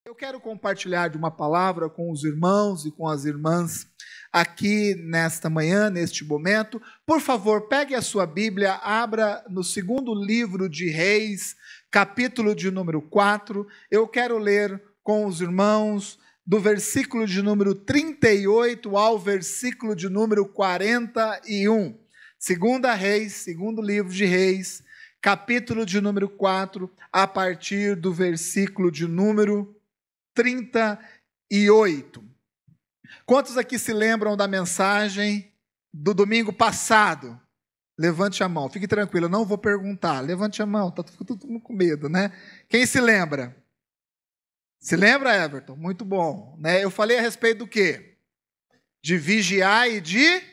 Eu quero compartilhar de uma palavra com os irmãos e com as irmãs aqui nesta manhã, neste momento. Por favor, pegue a sua Bíblia, abra no segundo livro de Reis, capítulo de número 4. Eu quero ler com os irmãos do versículo de número 38 ao versículo de número 41. Segunda Reis, segundo livro de Reis, capítulo de número 4, a partir do versículo de número 38. Quantos aqui se lembram da mensagem do domingo passado? Levante a mão, fique tranquilo, eu não vou perguntar. Levante a mão, está todo mundo com medo, né? Quem se lembra? Se lembra, Everton? Muito bom. Né? Eu falei a respeito do quê? De vigiar e de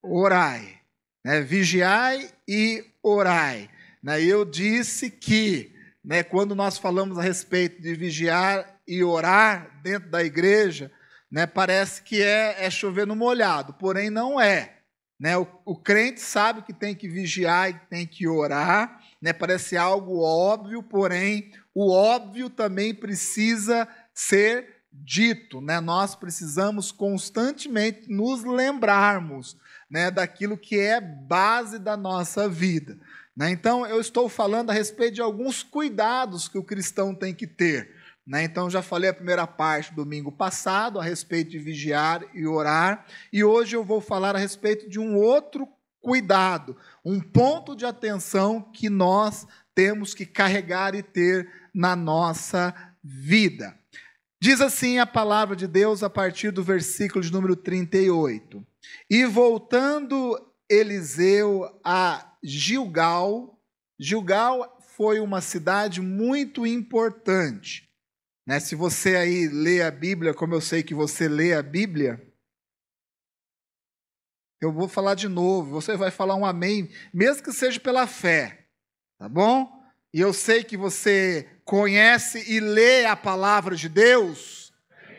orai. Né? Vigiai e orai. Né? Eu disse que, né, quando nós falamos a respeito de vigiar e orar dentro da igreja, né, parece que é chover no molhado, porém não é. Né? O crente sabe que tem que vigiar e tem que orar, né? Parece algo óbvio, porém o óbvio também precisa ser dito. Né? Nós precisamos constantemente nos lembrarmos, né, daquilo que é base da nossa vida. Né? Então, eu estou falando a respeito de alguns cuidados que o cristão tem que ter. Né? Então, já falei a primeira parte domingo passado a respeito de vigiar e orar, e hoje eu vou falar a respeito de um outro cuidado, um ponto de atenção que nós temos que carregar e ter na nossa vida. Diz assim a palavra de Deus a partir do versículo de número 38. E voltando Eliseu a Gilgal, Gilgal foi uma cidade muito importante. Né? Se você aí lê a Bíblia, como eu sei que você lê a Bíblia, eu vou falar de novo, você vai falar um amém, mesmo que seja pela fé, tá bom? E eu sei que você conhece e lê a palavra de Deus.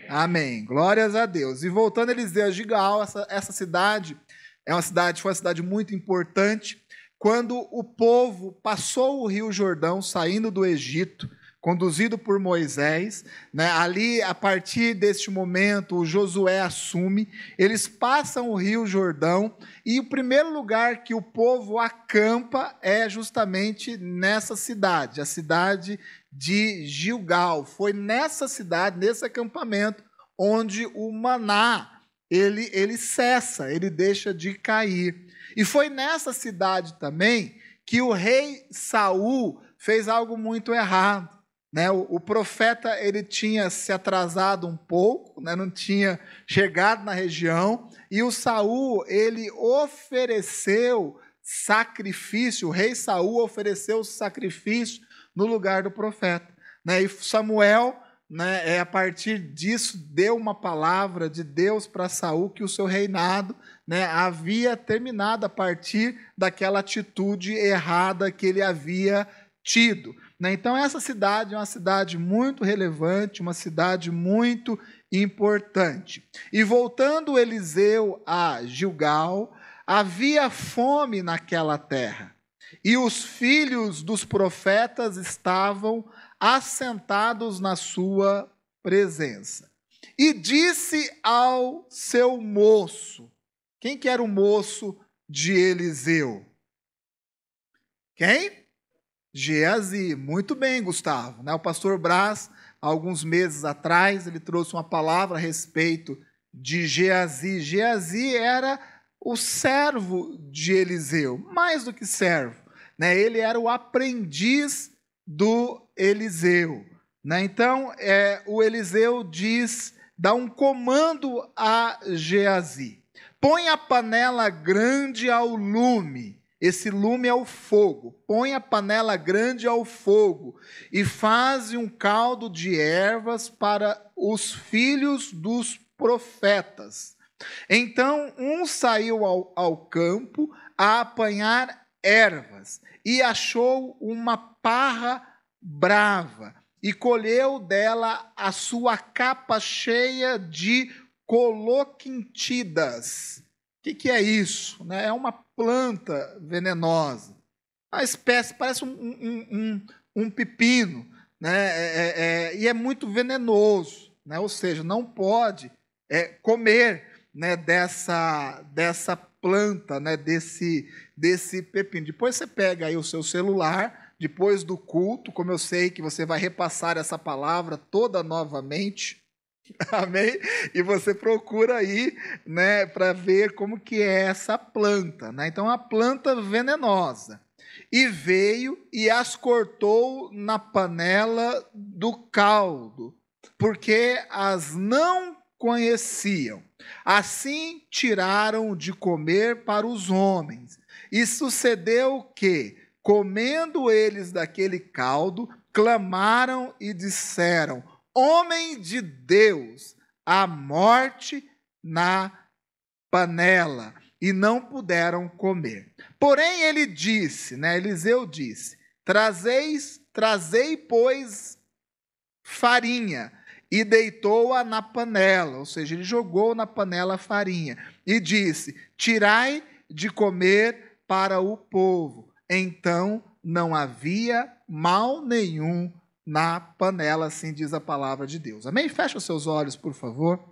Amém. Glórias a Deus. E voltando a Eliseu a Gilgal, essa cidade foi uma cidade muito importante. Quando o povo passou o Rio Jordão, saindo do Egito, conduzido por Moisés, né? Ali, a partir deste momento, o Josué assume, eles passam o Rio Jordão, e o primeiro lugar que o povo acampa é justamente nessa cidade, a cidade de Gilgal. Foi nessa cidade, nesse acampamento, onde o maná, ele cessa, ele deixa de cair. E foi nessa cidade também que o rei Saul fez algo muito errado. Né? O profeta ele tinha se atrasado um pouco, né? Não tinha chegado na região, e o Saul ele ofereceu sacrifício, o rei Saul ofereceu sacrifício no lugar do profeta. Né? E Samuel, né, a partir disso, deu uma palavra de Deus para Saul que o seu reinado, né, havia terminado a partir daquela atitude errada que ele havia tido. Então, essa cidade é uma cidade muito relevante, uma cidade muito importante. E voltando Eliseu a Gilgal, havia fome naquela terra, e os filhos dos profetas estavam assentados na sua presença. E disse ao seu moço, quem que era o moço de Eliseu? Quem? Geazi. Muito bem, Gustavo. O pastor Brás, alguns meses atrás, ele trouxe uma palavra a respeito de Geazi. Geazi era o servo de Eliseu, mais do que servo. Ele era o aprendiz do Eliseu. Então, o Eliseu dá um comando a Geazi. Põe a panela grande ao lume. Esse lume é o fogo. Põe a panela grande ao fogo e faze um caldo de ervas para os filhos dos profetas. Então, um saiu ao campo a apanhar ervas e achou uma parra brava e colheu dela a sua capa cheia de coloquintidas. O que é isso? É uma planta venenosa. A espécie parece um pepino, né, e é muito venenoso, né, ou seja, não pode comer, né, dessa planta, né, desse pepino. Depois você pega aí o seu celular, depois do culto, como eu sei que você vai repassar essa palavra toda novamente, amém? E você procura aí, né, para ver como que é essa planta, né? Então, é uma planta venenosa. E veio e as cortou na panela do caldo, porque as não conheciam. Assim tiraram de comer para os homens. E sucedeu que, comendo eles daquele caldo, clamaram e disseram: homem de Deus, a morte na panela, e não puderam comer. Porém ele disse, né, Eliseu disse: trazei, pois, farinha, e deitou-a na panela, ou seja, ele jogou na panela a farinha, e disse: tirai de comer para o povo. Então não havia mal nenhum na panela, assim diz a palavra de Deus. Amém? Fecha os seus olhos, por favor.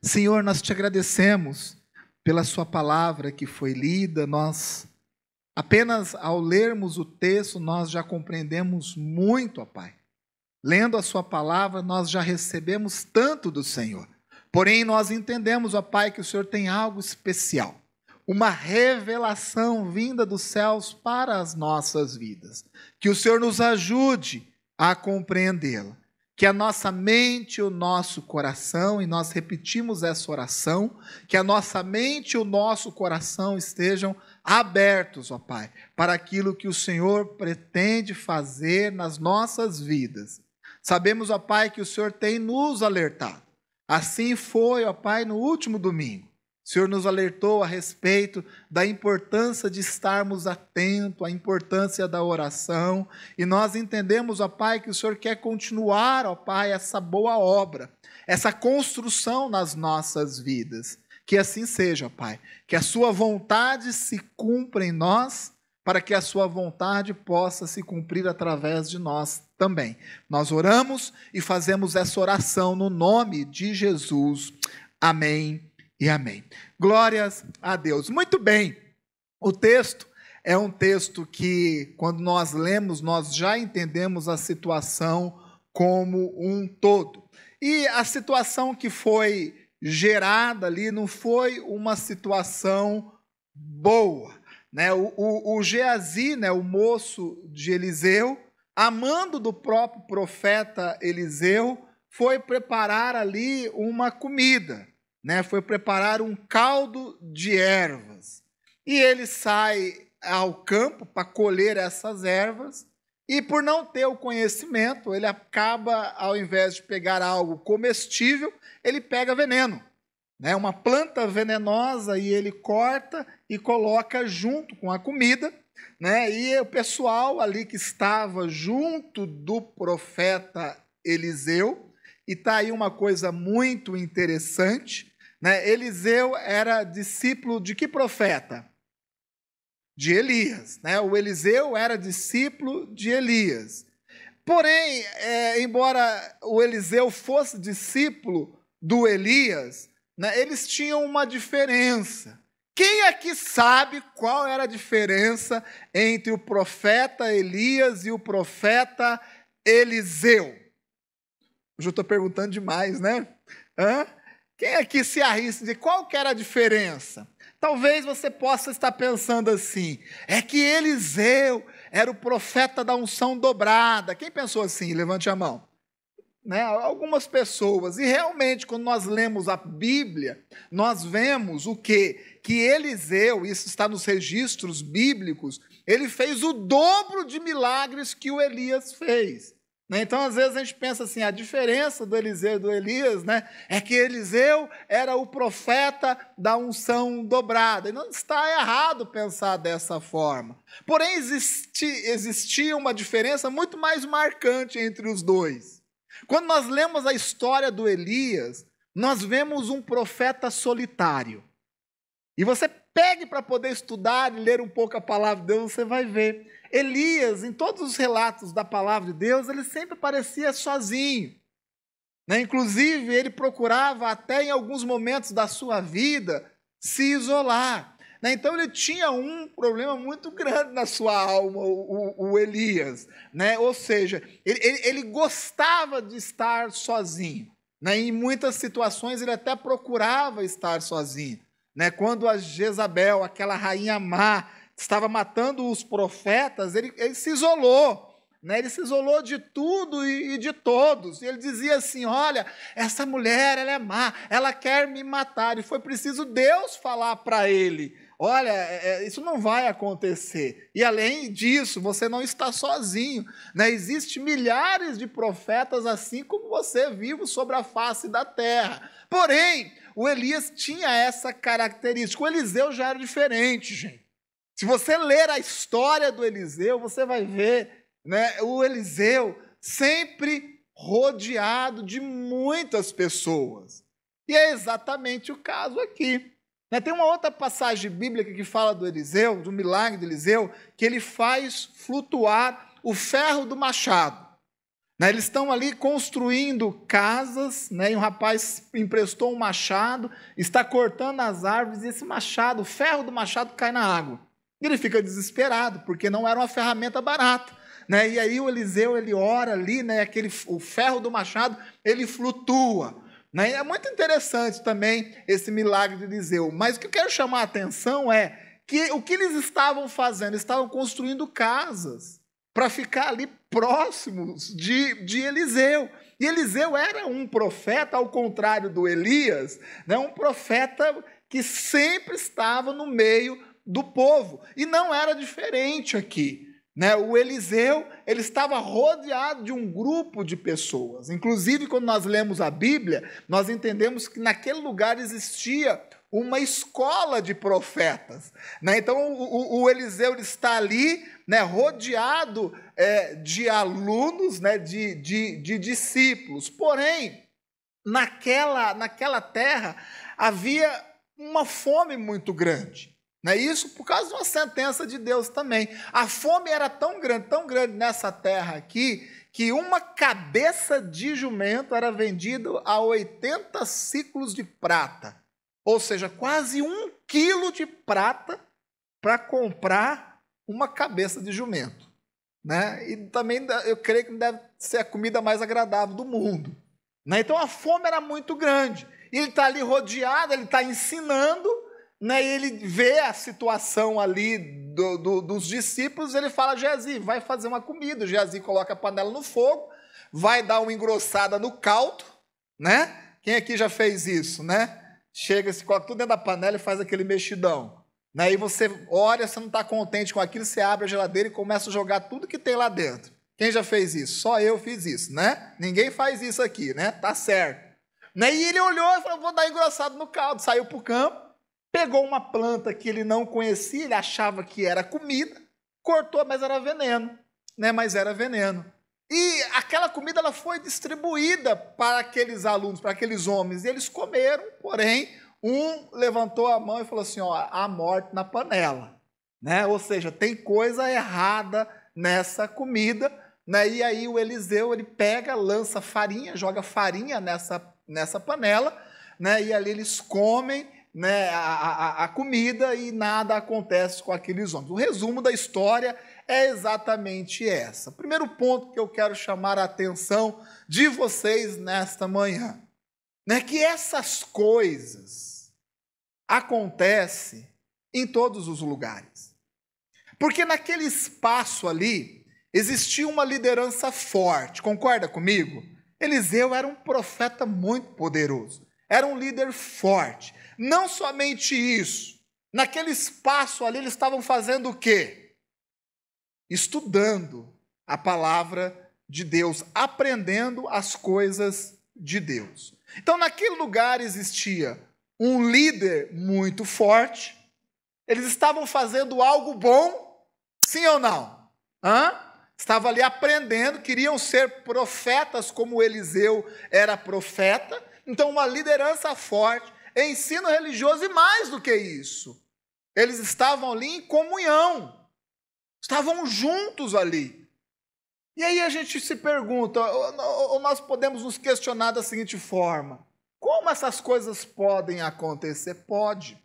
Senhor, nós te agradecemos pela sua palavra que foi lida. Nós, apenas ao lermos o texto, nós já compreendemos muito, ó Pai. Lendo a sua palavra, nós já recebemos tanto do Senhor. Porém, nós entendemos, ó Pai, que o Senhor tem algo especial. Uma revelação vinda dos céus para as nossas vidas. Que o Senhor nos ajude a compreendê-la. Que a nossa mente e o nosso coração, e nós repetimos essa oração, que a nossa mente e o nosso coração estejam abertos, ó Pai, para aquilo que o Senhor pretende fazer nas nossas vidas. Sabemos, ó Pai, que o Senhor tem nos alertado. Assim foi, ó Pai, no último domingo. O Senhor nos alertou a respeito da importância de estarmos atentos, a importância da oração, e nós entendemos, ó Pai, que o Senhor quer continuar, ó Pai, essa boa obra, essa construção nas nossas vidas. Que assim seja, ó Pai, que a sua vontade se cumpra em nós, para que a sua vontade possa se cumprir através de nós também. Nós oramos e fazemos essa oração no nome de Jesus. Amém. E amém. Glórias a Deus. Muito bem, o texto é um texto que, quando nós lemos, nós já entendemos a situação como um todo. E a situação que foi gerada ali não foi uma situação boa, né? O Geazi, né, o moço de Eliseu, amando do próprio profeta Eliseu, foi preparar ali uma comida. Né, foi preparar um caldo de ervas. E ele sai ao campo para colher essas ervas, e por não ter o conhecimento, ele acaba, ao invés de pegar algo comestível, ele pega veneno. Né, uma planta venenosa, e ele corta e coloca junto com a comida. Né, e o pessoal ali que estava junto do profeta Eliseu, e está aí uma coisa muito interessante, né? Eliseu era discípulo de que profeta? De Elias. Né? O Eliseu era discípulo de Elias. Porém, embora o Eliseu fosse discípulo do Elias, né, eles tinham uma diferença. Quem aqui sabe qual era a diferença entre o profeta Elias e o profeta Eliseu? Hoje eu estou perguntando demais, né? Quem aqui se arrisca de qual que era a diferença? Talvez você possa estar pensando assim, é que Eliseu era o profeta da unção dobrada. Quem pensou assim? Levante a mão. Né? Algumas pessoas. E realmente, quando nós lemos a Bíblia, nós vemos o quê? Que Eliseu, isso está nos registros bíblicos, ele fez o dobro de milagres que o Elias fez. Então, às vezes, a gente pensa assim, a diferença do Eliseu e do Elias, né, é que Eliseu era o profeta da unção dobrada. E não está errado pensar dessa forma. Porém, existia uma diferença muito mais marcante entre os dois. Quando nós lemos a história do Elias, nós vemos um profeta solitário. E você pegue para poder estudar e ler um pouco a palavra de Deus, você vai ver. Elias, em todos os relatos da palavra de Deus, ele sempre parecia sozinho, né? Inclusive, ele procurava até em alguns momentos da sua vida se isolar, né? Então, ele tinha um problema muito grande na sua alma, o Elias, né? Ou seja, ele gostava de estar sozinho, né? Em muitas situações, ele até procurava estar sozinho, né? Quando a Jezabel, aquela rainha má, estava matando os profetas, ele se isolou, né? Ele se isolou de tudo e de todos. E ele dizia assim: olha, essa mulher, ela é má, ela quer me matar. E foi preciso Deus falar para ele: olha, isso não vai acontecer. E além disso, você não está sozinho, né? Existem milhares de profetas assim como você, vivos sobre a face da terra. Porém, o Elias tinha essa característica. O Eliseu já era diferente, gente. Se você ler a história do Eliseu, você vai ver, né, o Eliseu sempre rodeado de muitas pessoas. E é exatamente o caso aqui. Tem uma outra passagem bíblica que fala do Eliseu, do milagre de Eliseu, que ele faz flutuar o ferro do machado. Eles estão ali construindo casas, e um rapaz emprestou um machado, está cortando as árvores, e esse machado, o ferro do machado cai na água. E ele fica desesperado, porque não era uma ferramenta barata. E aí o Eliseu, ele ora ali, o ferro do machado, ele flutua. É muito interessante também esse milagre de Eliseu. Mas o que eu quero chamar a atenção é que o que eles estavam fazendo? Eles estavam construindo casas para ficar ali próximos de Eliseu. E Eliseu era um profeta, ao contrário do Elias, um profeta que sempre estava no meio do povo. E não era diferente aqui. O Eliseu, ele estava rodeado de um grupo de pessoas. Inclusive, quando nós lemos a Bíblia, nós entendemos que naquele lugar existia uma escola de profetas. Então, o Eliseu ele está ali, rodeado de alunos, de discípulos. Porém, naquela terra havia uma fome muito grande. Isso por causa de uma sentença de Deus também. A fome era tão grande nessa terra aqui, que uma cabeça de jumento era vendida a 80 ciclos de prata. Ou seja, quase 1 quilo de prata para comprar uma cabeça de jumento. E também eu creio que deve ser a comida mais agradável do mundo. Então a fome era muito grande. E ele está ali rodeado, ele está ensinando, e ele vê a situação ali dos discípulos, ele fala: Geazi, vai fazer uma comida. Geazi coloca a panela no fogo, vai dar uma engrossada no caldo, Quem aqui já fez isso, Chega, se coloca tudo dentro da panela e faz aquele mexidão. Aí você olha, você não está contente com aquilo, você abre a geladeira e começa a jogar tudo que tem lá dentro. Quem já fez isso? Só eu fiz isso, Ninguém faz isso aqui, Tá certo. E ele olhou e falou: vou dar engrossado no caldo. Saiu para o campo, pegou uma planta que ele não conhecia, ele achava que era comida, cortou, mas era veneno, Mas era veneno. E aquela comida ela foi distribuída para aqueles alunos, para aqueles homens, e eles comeram, porém, um levantou a mão e falou assim: há morte na panela, Ou seja, tem coisa errada nessa comida, E aí o Eliseu, ele pega, lança farinha, joga farinha nessa panela, E ali eles comem, a comida e nada acontece com aqueles homens. O resumo da história é exatamente essa. Primeiro ponto que eu quero chamar a atenção de vocês nesta manhã, que essas coisas acontecem em todos os lugares. Porque naquele espaço ali existia uma liderança forte, concorda comigo? Eliseu era um profeta muito poderoso, era um líder forte. Não somente isso, naquele espaço ali eles estavam fazendo o quê? Estudando a palavra de Deus, aprendendo as coisas de Deus. Então, naquele lugar existia um líder muito forte, eles estavam fazendo algo bom, sim ou não? Estavam ali aprendendo, queriam ser profetas como Eliseu era profeta. Então, uma liderança forte, ensino religioso e mais do que isso. Eles estavam ali em comunhão. estavam juntos ali. E aí a gente se pergunta, ou nós podemos nos questionar da seguinte forma: como essas coisas podem acontecer? Pode.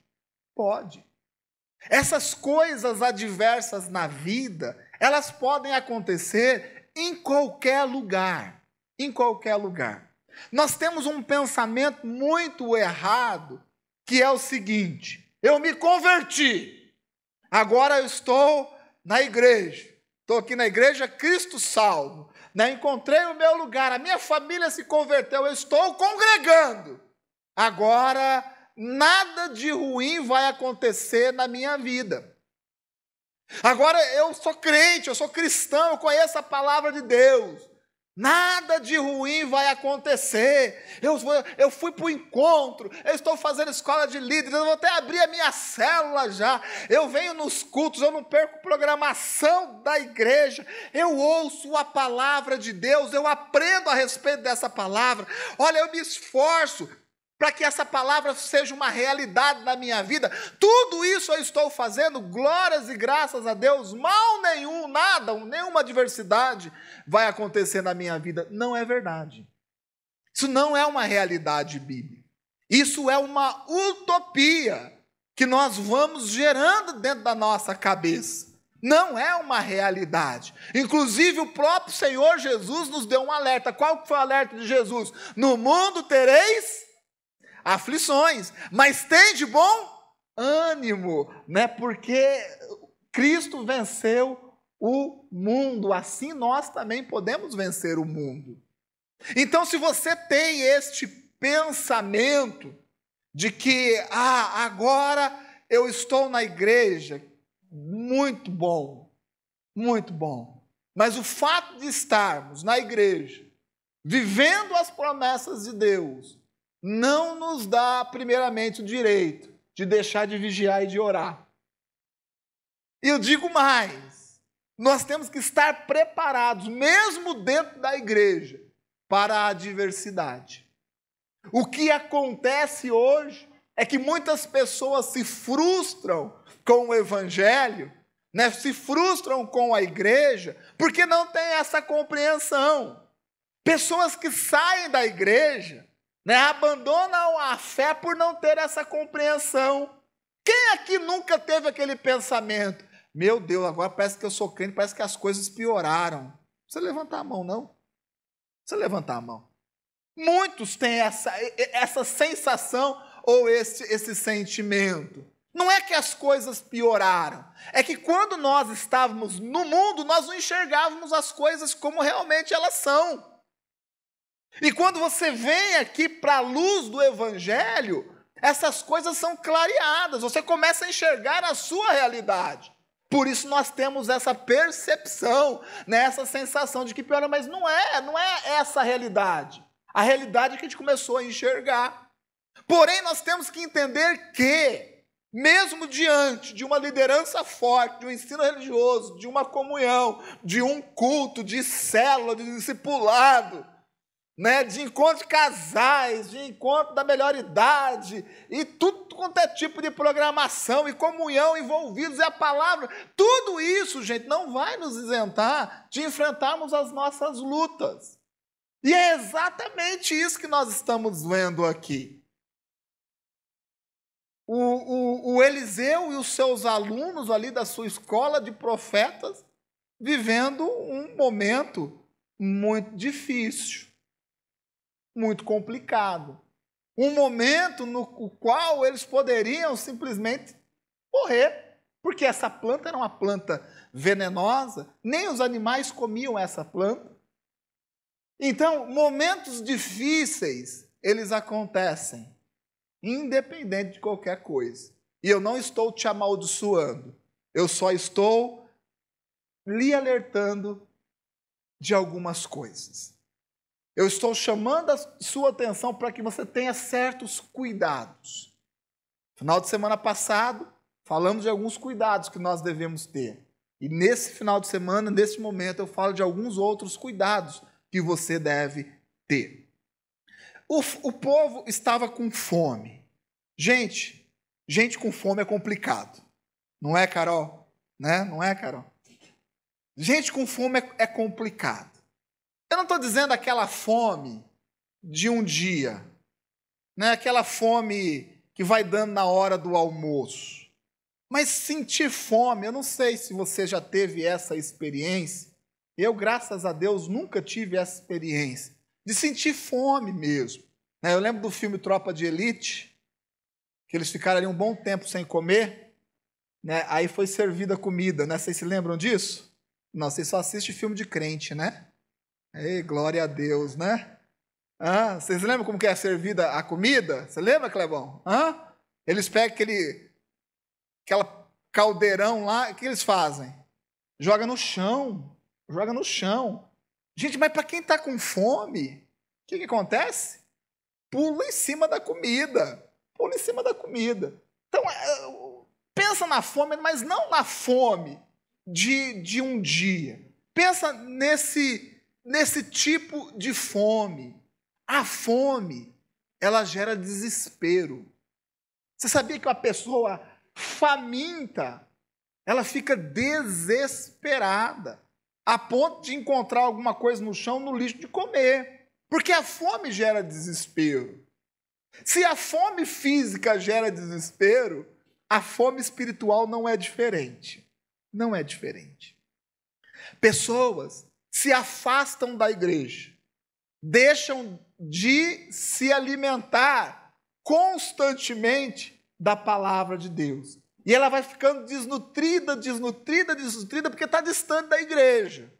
Essas coisas adversas na vida, elas podem acontecer em qualquer lugar. Em qualquer lugar. Nós temos um pensamento muito errado, que é o seguinte: eu me converti, agora eu estou na igreja, estou aqui na igreja Cristo Salvo, né? Encontrei o meu lugar, a minha família se converteu, eu estou congregando, agora nada de ruim vai acontecer na minha vida. Agora eu sou crente, eu sou cristão, eu conheço a palavra de Deus. Nada de ruim vai acontecer. Eu fui para o encontro, eu estou fazendo escola de líderes, eu vou até abrir a minha célula já. Eu venho nos cultos, eu não perco programação da igreja. Eu ouço a palavra de Deus, eu aprendo a respeito dessa palavra. Olha, eu me esforço para que essa palavra seja uma realidade na minha vida. Tudo isso eu estou fazendo, glórias e graças a Deus, mal nenhum, nada, nenhuma adversidade vai acontecer na minha vida. Não é verdade. Isso não é uma realidade bíblica. Isso é uma utopia que nós vamos gerando dentro da nossa cabeça. Não é uma realidade. Inclusive, o próprio Senhor Jesus nos deu um alerta. Qual foi o alerta de Jesus? No mundo tereis aflições, mas tem de bom ânimo, né? Porque Cristo venceu o mundo, assim nós também podemos vencer o mundo. Então, se você tem este pensamento de que, agora eu estou na igreja, muito bom, mas o fato de estarmos na igreja, vivendo as promessas de Deus, não nos dá, primeiramente, o direito de deixar de vigiar e de orar. E eu digo mais, nós temos que estar preparados, mesmo dentro da igreja, para a adversidade. O que acontece hoje é que muitas pessoas se frustram com o evangelho, né? Se frustram com a igreja, porque não tem essa compreensão. Pessoas que saem da igreja, né, abandonam a fé por não ter essa compreensão. Quem aqui nunca teve aquele pensamento? Meu Deus, agora parece que eu sou crente, parece que as coisas pioraram. Não precisa levantar a mão, não. Não precisa levantar a mão. Muitos têm essa sensação ou esse sentimento. Não é que as coisas pioraram, é que quando nós estávamos no mundo, nós não enxergávamos as coisas como realmente elas são. E quando você vem aqui para a luz do evangelho, essas coisas são clareadas, você começa a enxergar a sua realidade. Por isso nós temos essa percepção, né, essa sensação de que pior, mas não é essa a realidade. A realidade é que a gente começou a enxergar. Porém, nós temos que entender que, mesmo diante de uma liderança forte, de um ensino religioso, de uma comunhão, de um culto, de célula, de discipulado, né, de encontro de casais, de encontro da melhor idade, e tudo quanto é tipo de programação e comunhão envolvidos, e a palavra, tudo isso, gente, não vai nos isentar de enfrentarmos as nossas lutas. E é exatamente isso que nós estamos vendo aqui. O Eliseu e os seus alunos ali da sua escola de profetas, vivendo um momento muito difícil, muito complicado. Um momento no qual eles poderiam simplesmente morrer, porque essa planta era uma planta venenosa, nem os animais comiam essa planta. Então, momentos difíceis, eles acontecem, independente de qualquer coisa. E eu não estou te amaldiçoando, eu só estou lhe alertando de algumas coisas. Eu estou chamando a sua atenção para que você tenha certos cuidados. Final de semana passado, falamos de alguns cuidados que nós devemos ter. E nesse final de semana, nesse momento, eu falo de alguns outros cuidados que você deve ter. O povo estava com fome. Gente com fome é complicado. Não é, Carol? Né? Não é, Carol? Gente com fome é complicado. Eu não estou dizendo aquela fome de um dia, né? Aquela fome que vai dando na hora do almoço. Mas sentir fome, eu não sei se você já teve essa experiência. Eu, graças a Deus, nunca tive essa experiência de sentir fome mesmo. Eu lembro do filme Tropa de Elite, que eles ficaram ali um bom tempo sem comer, né? Aí foi servida comida, né? Vocês se lembram disso? Não, vocês só assistem filme de crente, né? Ei, glória a Deus, né? Vocês lembram como que é servida a comida? Você lembra, Clebão? Eles pegam aquela caldeirão lá, o que eles fazem? Joga no chão. Gente, mas para quem está com fome, o que acontece? Pula em cima da comida. Então, pensa na fome, mas não na fome de um dia. Pensa nesse tipo de fome. A fome, ela gera desespero. Você sabia que uma pessoa faminta, ela fica desesperada, a ponto de encontrar alguma coisa no chão, no lixo, de comer. Porque a fome gera desespero. Se a fome física gera desespero, a fome espiritual não é diferente. Não é diferente. Pessoas se afastam da igreja, deixam de se alimentar constantemente da palavra de Deus. E ela vai ficando desnutrida, porque está distante da igreja.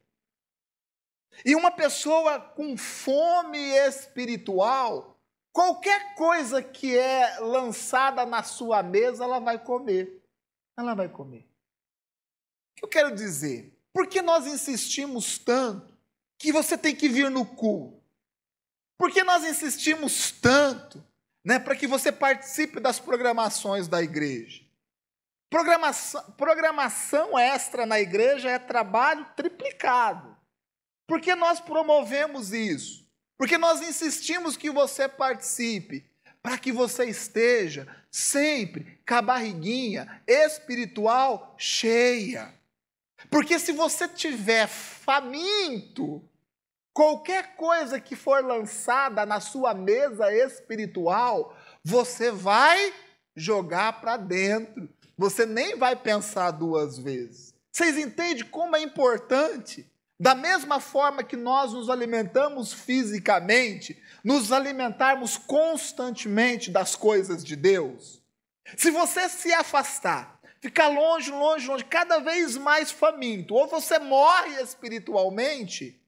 E uma pessoa com fome espiritual, qualquer coisa que é lançada na sua mesa, ela vai comer. O que eu quero dizer? Por que nós insistimos tanto que você tem que vir no culto? Por que nós insistimos tanto, né, para que você participe das programações da igreja? Programação extra na igreja é trabalho triplicado. Por que nós promovemos isso? Porque nós insistimos que você participe, para que você esteja sempre com a barriguinha espiritual cheia. Porque se você tiver faminto, qualquer coisa que for lançada na sua mesa espiritual, você vai jogar para dentro. Você nem vai pensar duas vezes. Vocês entendem como é importante? Da mesma forma que nós nos alimentamos fisicamente, nos alimentarmos constantemente das coisas de Deus. Se você se afastar, ficar longe, cada vez mais faminto, ou você morre espiritualmente,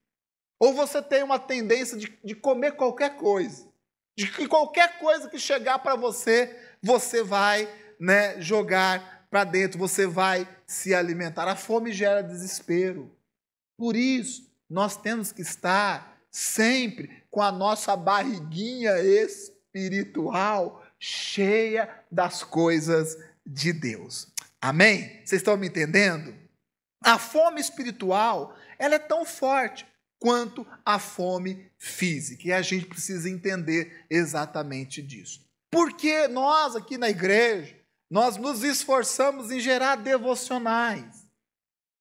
ou você tem uma tendência de comer qualquer coisa. De que qualquer coisa que chegar para você, você vai, né, jogar para dentro, você vai se alimentar. A fome gera desespero. Por isso, nós temos que estar sempre com a nossa barriguinha espiritual cheia das coisas de Deus. Amém? Vocês estão me entendendo? A fome espiritual, ela é tão forte quanto a fome física. E a gente precisa entender exatamente disso. Porque nós aqui na igreja, nós nos esforçamos em gerar devocionais.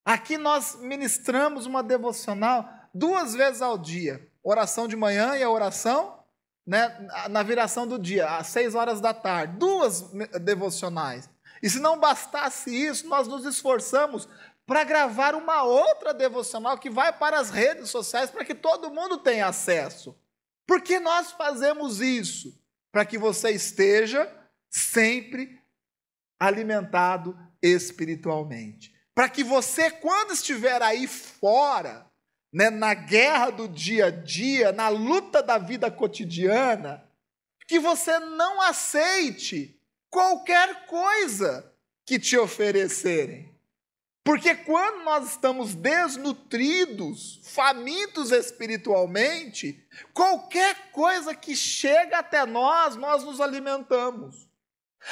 Aqui nós ministramos uma devocional 2 vezes ao dia. Oração de manhã e a oração, né, na viração do dia, às 6 horas da tarde. 2 devocionais. E se não bastasse isso, nós nos esforçamos para gravar uma outra devocional que vai para as redes sociais para que todo mundo tenha acesso. Por que nós fazemos isso? Para que você esteja sempre alimentado espiritualmente. Para que você, quando estiver aí fora, né, na guerra do dia a dia, na luta da vida cotidiana, que você não aceite qualquer coisa que te oferecerem. Porque quando nós estamos desnutridos, famintos espiritualmente, qualquer coisa que chega até nós, nós nos alimentamos.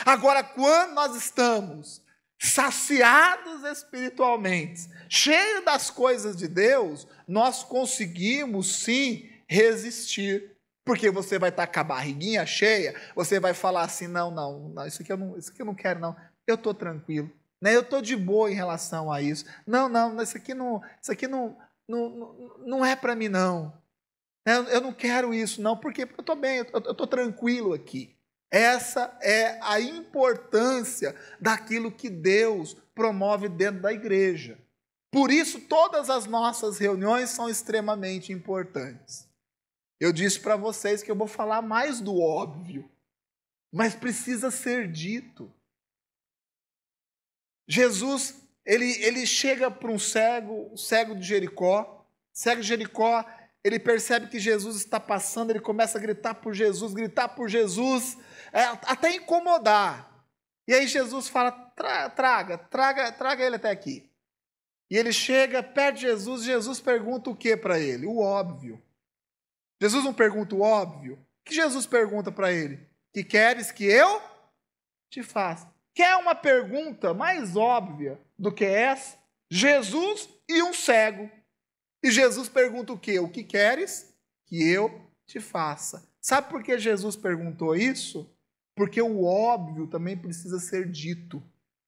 Agora, quando nós estamos saciados espiritualmente, cheios das coisas de Deus, nós conseguimos sim resistir. Porque você vai estar com a barriguinha cheia, você vai falar assim, não, isso aqui eu não quero não, eu estou tranquilo. né? Eu estou de boa em relação a isso. Não, isso aqui não é para mim, não. Eu não quero isso, não. Por quê? Porque eu estou bem, eu estou tranquilo aqui. Essa é a importância daquilo que Deus promove dentro da igreja. Por isso, todas as nossas reuniões são extremamente importantes. Eu disse para vocês que eu vou falar mais do óbvio, mas precisa ser dito. Jesus, ele chega para um cego, o cego de Jericó. O cego de Jericó, ele percebe que Jesus está passando, ele começa a gritar por Jesus, até incomodar. E aí Jesus fala, traga ele até aqui. E ele chega perto de Jesus, e Jesus pergunta o que para ele? O óbvio. Jesus não pergunta o óbvio. O que Jesus pergunta para ele? Que queres que eu te faça? Quer uma pergunta mais óbvia do que essa? Jesus e um cego. E Jesus pergunta o quê? O que queres que eu te faça? Sabe por que Jesus perguntou isso? Porque o óbvio também precisa ser dito.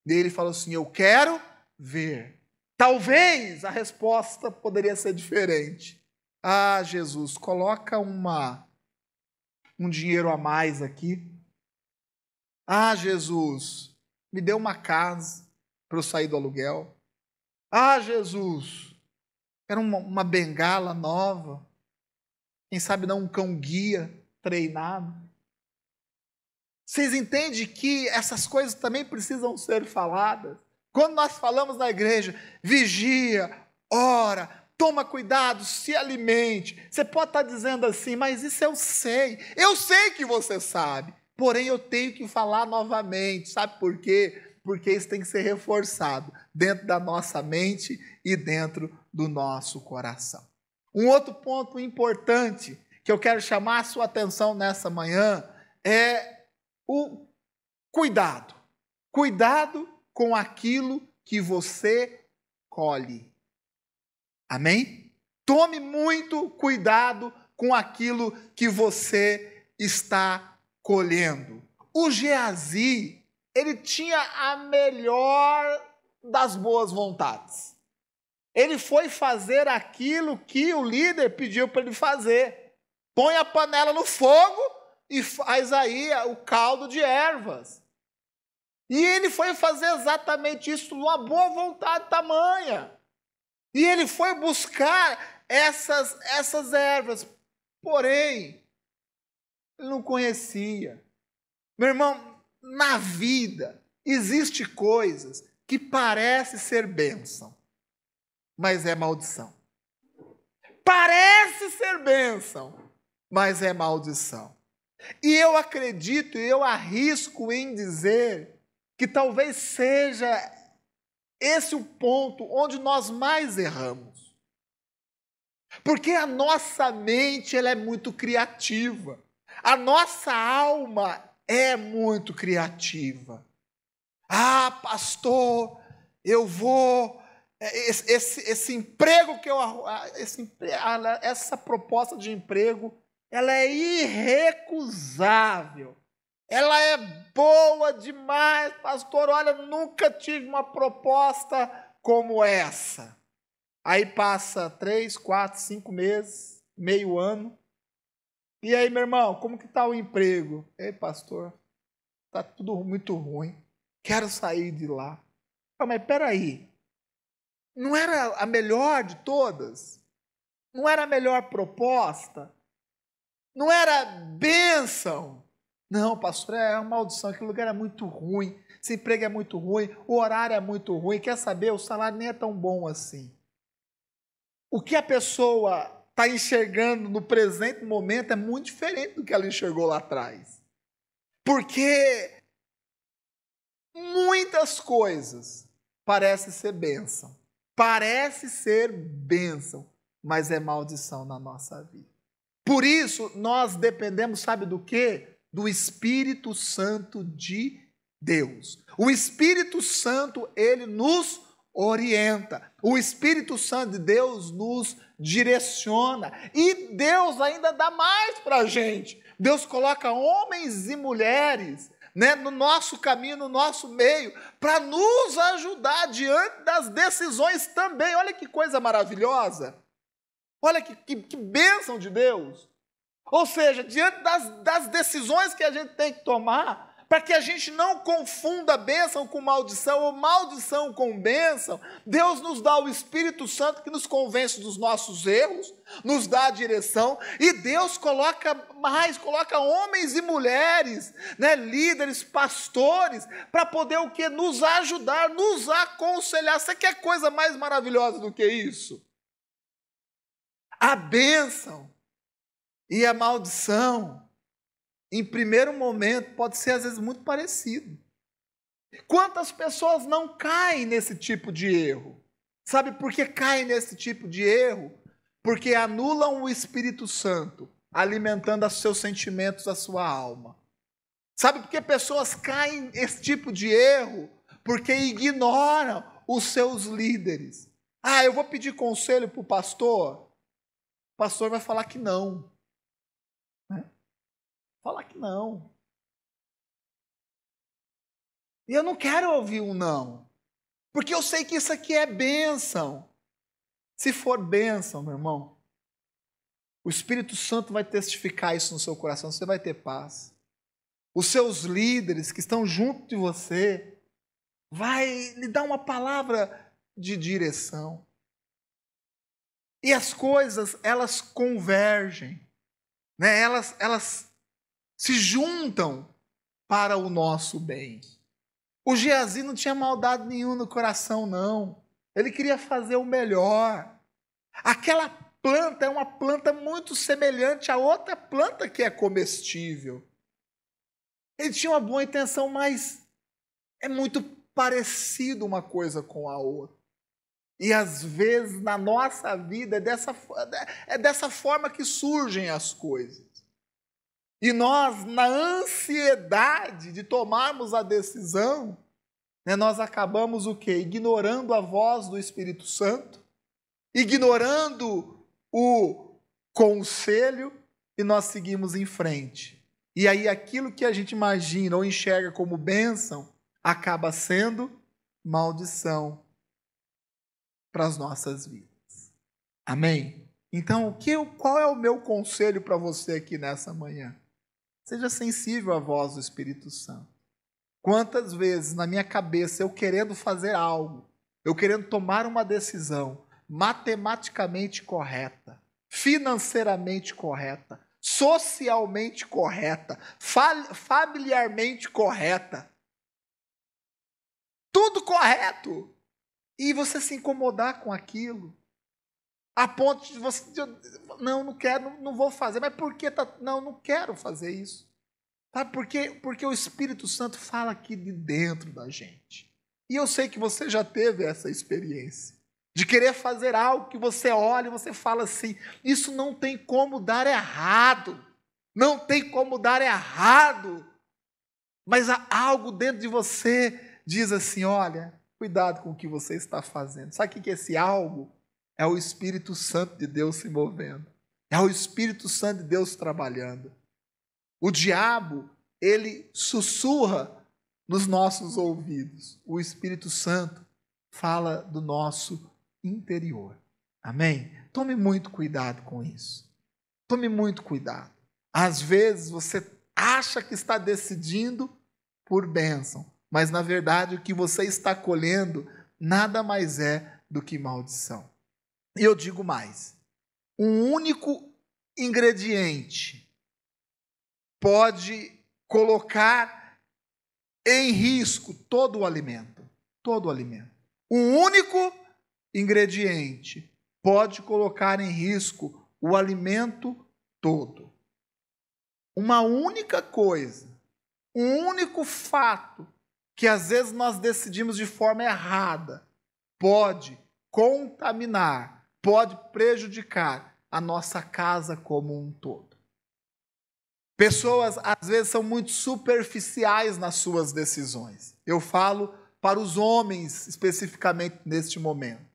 E ele falou assim, eu quero ver. Talvez a resposta poderia ser diferente. Ah, Jesus, coloca um dinheiro a mais aqui. Ah, Jesus, me dê uma casa para eu sair do aluguel. Ah, Jesus, quero uma bengala nova. Quem sabe não um cão-guia treinado. Vocês entendem que essas coisas também precisam ser faladas? Quando nós falamos na igreja, vigia, ora, toma cuidado, se alimente. Você pode estar dizendo assim, mas isso eu sei que você sabe. Porém, eu tenho que falar novamente. Sabe por quê? Porque isso tem que ser reforçado dentro da nossa mente e dentro do nosso coração. Um outro ponto importante que eu quero chamar a sua atenção nessa manhã é o cuidado. Cuidado com aquilo que você colhe. Amém? Tome muito cuidado com aquilo que você está colhendo. O Geazi, ele tinha a melhor das boas vontades. Ele foi fazer aquilo que o líder pediu para ele fazer. Põe a panela no fogo e faz aí o caldo de ervas. E ele foi fazer exatamente isso, uma boa vontade tamanha. E ele foi buscar essas ervas. Porém, ele não conhecia. Meu irmão, na vida, existem coisas que parecem ser bênção, mas é maldição. Parece ser bênção, mas é maldição. E eu acredito, e eu arrisco em dizer que talvez seja esse o ponto onde nós mais erramos. Porque a nossa mente ela é muito criativa. A nossa alma é muito criativa. Ah, pastor, eu vou... Esse emprego que eu... Essa proposta de emprego, ela é irrecusável. Ela é boa demais, pastor. Olha, nunca tive uma proposta como essa. Aí passa 3, 4, 5 meses, meio ano. E aí, meu irmão, como que está o emprego? Ei, pastor, está tudo muito ruim. Quero sair de lá. Mas peraí, não era a melhor de todas? Não era a melhor proposta? Não era bênção? Não, pastor, é uma maldição, aquele lugar é muito ruim, esse emprego é muito ruim, o horário é muito ruim, quer saber, o salário nem é tão bom assim. O que a pessoa está enxergando no presente momento é muito diferente do que ela enxergou lá atrás. Porque muitas coisas parecem ser bênção, mas é maldição na nossa vida. Por isso, nós dependemos, sabe do quê? Do Espírito Santo de Deus. O Espírito Santo, ele nos orienta. O Espírito Santo de Deus nos direciona. E Deus ainda dá mais para a gente. Deus coloca homens e mulheres né, no nosso caminho, no nosso meio, para nos ajudar diante das decisões também. Olha que coisa maravilhosa. Olha que bênção de Deus. Ou seja, diante das decisões que a gente tem que tomar, para que a gente não confunda bênção com maldição ou maldição com bênção, Deus nos dá o Espírito Santo que nos convence dos nossos erros, nos dá a direção, e Deus coloca homens e mulheres, né, líderes, pastores, para poder o quê? Nos ajudar, nos aconselhar. Você quer coisa mais maravilhosa do que isso? A bênção e a maldição, em primeiro momento, pode ser às vezes muito parecido. Quantas pessoas não caem nesse tipo de erro? Sabe por que caem nesse tipo de erro? Porque anulam o Espírito Santo, alimentando os seus sentimentos, a sua alma. Sabe por que pessoas caem nesse tipo de erro? Porque ignoram os seus líderes. Ah, eu vou pedir conselho para o pastor. O pastor vai falar que não. Falar que não. E eu não quero ouvir um não. Porque eu sei que isso aqui é bênção. Se for bênção, meu irmão, o Espírito Santo vai testificar isso no seu coração, você vai ter paz. Os seus líderes que estão junto de você vai lhe dar uma palavra de direção. E as coisas, elas convergem, né? Elas se juntam para o nosso bem. O Geazi não tinha maldade nenhuma no coração, não. Ele queria fazer o melhor. Aquela planta é uma planta muito semelhante a outra planta que é comestível. Ele tinha uma boa intenção, mas é muito parecido uma coisa com a outra. E às vezes na nossa vida é dessa forma que surgem as coisas. E nós, na ansiedade de tomarmos a decisão, né, nós acabamos o quê? Ignorando a voz do Espírito Santo, ignorando o conselho, e nós seguimos em frente. E aí aquilo que a gente imagina ou enxerga como bênção, acaba sendo maldição para as nossas vidas. Amém? Então, qual é o meu conselho para você aqui nessa manhã? Seja sensível à voz do Espírito Santo. Quantas vezes na minha cabeça eu querendo fazer algo, eu querendo tomar uma decisão matematicamente correta, financeiramente correta, socialmente correta, familiarmente correta, tudo correto, e você se incomodar com aquilo, a ponto de você, não quero, não vou fazer, mas por que não quero fazer isso? Sabe por quê? Porque o Espírito Santo fala aqui de dentro da gente. E eu sei que você já teve essa experiência, de querer fazer algo que você olha e você fala assim, isso não tem como dar errado, não tem como dar errado, mas há algo dentro de você diz assim, olha, cuidado com o que você está fazendo. Sabe o que é esse algo? É o Espírito Santo de Deus se movendo. É o Espírito Santo de Deus trabalhando. O diabo, ele sussurra nos nossos ouvidos. O Espírito Santo fala do nosso interior. Amém? Tome muito cuidado com isso. Tome muito cuidado. Às vezes você acha que está decidindo por bênção, mas na verdade o que você está colhendo nada mais é do que maldição. E eu digo mais, um único ingrediente pode colocar em risco todo o alimento. Todo o alimento. Um único ingrediente pode colocar em risco o alimento todo. Uma única coisa, um único fato que às vezes nós decidimos de forma errada pode contaminar, pode prejudicar a nossa casa como um todo. Pessoas, às vezes, são muito superficiais nas suas decisões. Eu falo para os homens, especificamente neste momento.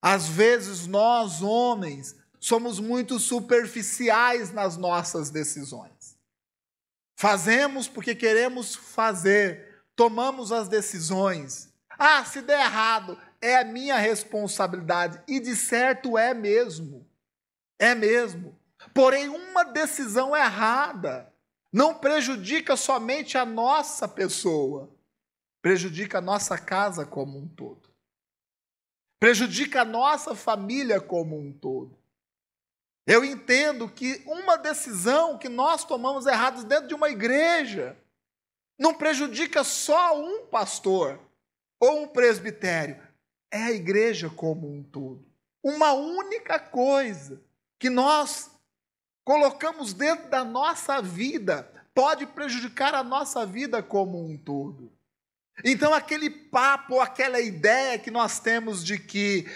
Às vezes, nós, homens, somos muito superficiais nas nossas decisões. Fazemos porque queremos fazer, tomamos as decisões. Se der errado, é a minha responsabilidade, e de certo é mesmo. É mesmo. Porém, uma decisão errada não prejudica somente a nossa pessoa, prejudica a nossa casa como um todo. Prejudica a nossa família como um todo. Eu entendo que uma decisão que nós tomamos errados dentro de uma igreja não prejudica só um pastor ou um presbitério, é a igreja como um todo. Uma única coisa que nós colocamos dentro da nossa vida pode prejudicar a nossa vida como um todo. Então, aquele papo, aquela ideia que nós temos de que,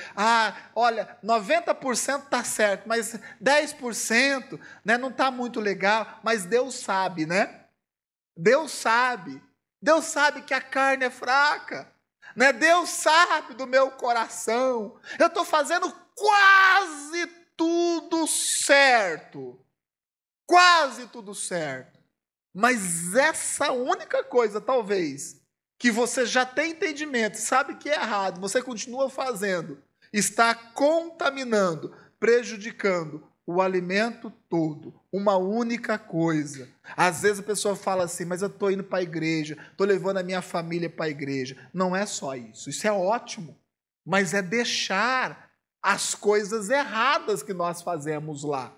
olha, 90% está certo, mas 10%, né, não está muito legal, mas Deus sabe, né? Deus sabe que a carne é fraca, né? Deus sabe do meu coração, eu estou fazendo quase tudo certo, mas essa única coisa, talvez, que você já tem entendimento, sabe que é errado, você continua fazendo, está contaminando, prejudicando o alimento todo, uma única coisa. Às vezes a pessoa fala assim, mas eu estou indo para a igreja, estou levando a minha família para a igreja. Não é só isso, isso é ótimo, mas é deixar as coisas erradas que nós fazemos lá.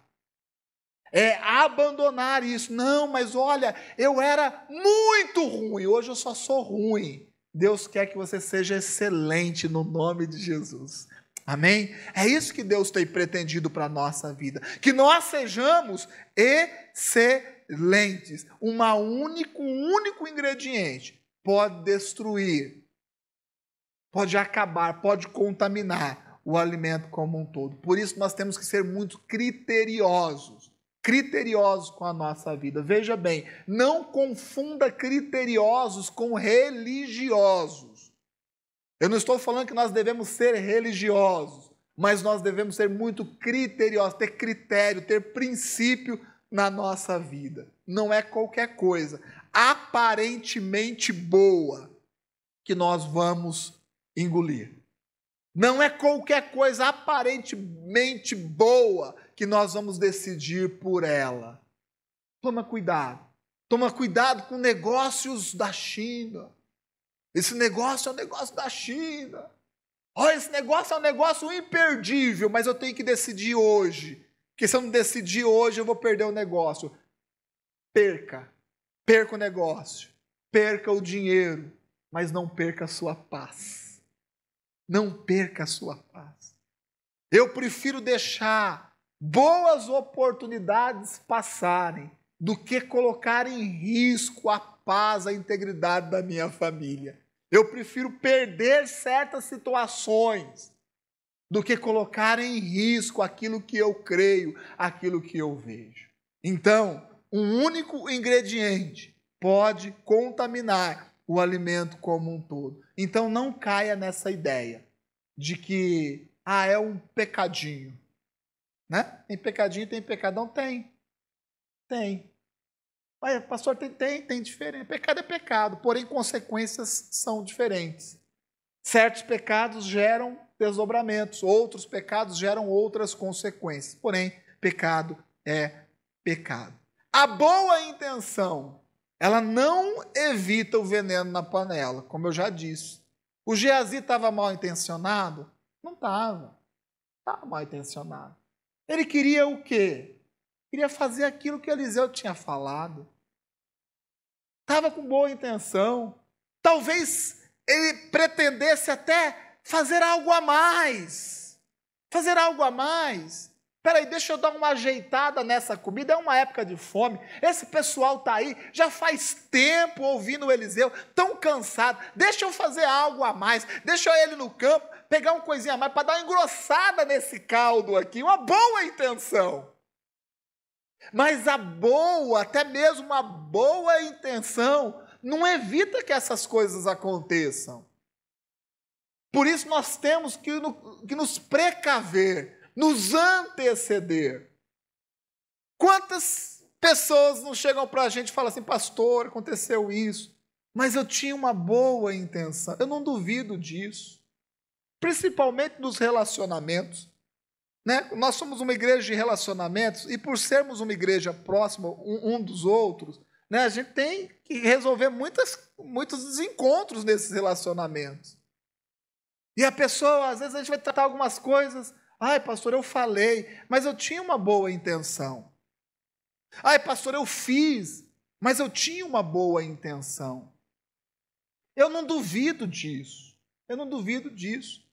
É abandonar isso. Não, mas olha, eu era muito ruim, hoje eu só sou ruim. Deus quer que você seja excelente no nome de Jesus. Amém? É isso que Deus tem pretendido para a nossa vida. Que nós sejamos excelentes. Um único ingrediente pode destruir, pode acabar, pode contaminar o alimento como um todo. Por isso nós temos que ser muito criteriosos com a nossa vida. Veja bem, não confunda criteriosos com religiosos. Eu não estou falando que nós devemos ser religiosos, mas nós devemos ser muito criteriosos, ter critério, ter princípio na nossa vida. Não é qualquer coisa aparentemente boa que nós vamos engolir. Não é qualquer coisa aparentemente boa que nós vamos decidir por ela. Toma cuidado com negócios da China. Esse negócio é um negócio da China. Olha, esse negócio é um negócio imperdível, mas eu tenho que decidir hoje. Porque se eu não decidir hoje, eu vou perder o negócio. Perca o negócio, perca o dinheiro, mas não perca a sua paz. Não perca a sua paz. Eu prefiro deixar boas oportunidades passarem do que colocar em risco a paz, a integridade da minha família. Eu prefiro perder certas situações do que colocar em risco aquilo que eu creio, aquilo que eu vejo. Então, um único ingrediente pode contaminar o alimento como um todo. Então, não caia nessa ideia de que, é um pecadinho. Né? Tem pecadinho, tem pecadão? Tem. Mas, pastor, tem diferença. Pecado é pecado, porém consequências são diferentes. Certos pecados geram desdobramentos, outros pecados geram outras consequências. Porém, pecado é pecado. A boa intenção, ela não evita o veneno na panela, como eu já disse. O Geazi estava mal intencionado? Não estava. Estava mal intencionado. Ele queria o quê? Queria fazer aquilo que Eliseu tinha falado. Estava com boa intenção. Talvez ele pretendesse até fazer algo a mais. Peraí, deixa eu dar uma ajeitada nessa comida, é uma época de fome. Esse pessoal está aí, já faz tempo ouvindo o Eliseu, tão cansado. Deixa eu fazer algo a mais. Deixa ele no campo, pegar uma coisinha a mais para dar uma engrossada nesse caldo aqui. Uma boa intenção. Mas até mesmo uma boa intenção, não evita que essas coisas aconteçam. Por isso nós temos que nos precaver, nos anteceder. Quantas Pessoas não chegam para a gente e falam assim, pastor, aconteceu isso, mas eu tinha uma boa intenção. Eu não duvido disso, principalmente nos relacionamentos, né? Nós somos uma igreja de relacionamentos e por sermos uma igreja próxima um dos outros, né, a gente tem que resolver muitos desencontros nesses relacionamentos. E a pessoa, às vezes a gente vai tratar algumas coisas, ai pastor, eu falei, mas eu tinha uma boa intenção. Ai pastor, eu fiz, mas eu tinha uma boa intenção. Eu não duvido disso, eu não duvido disso.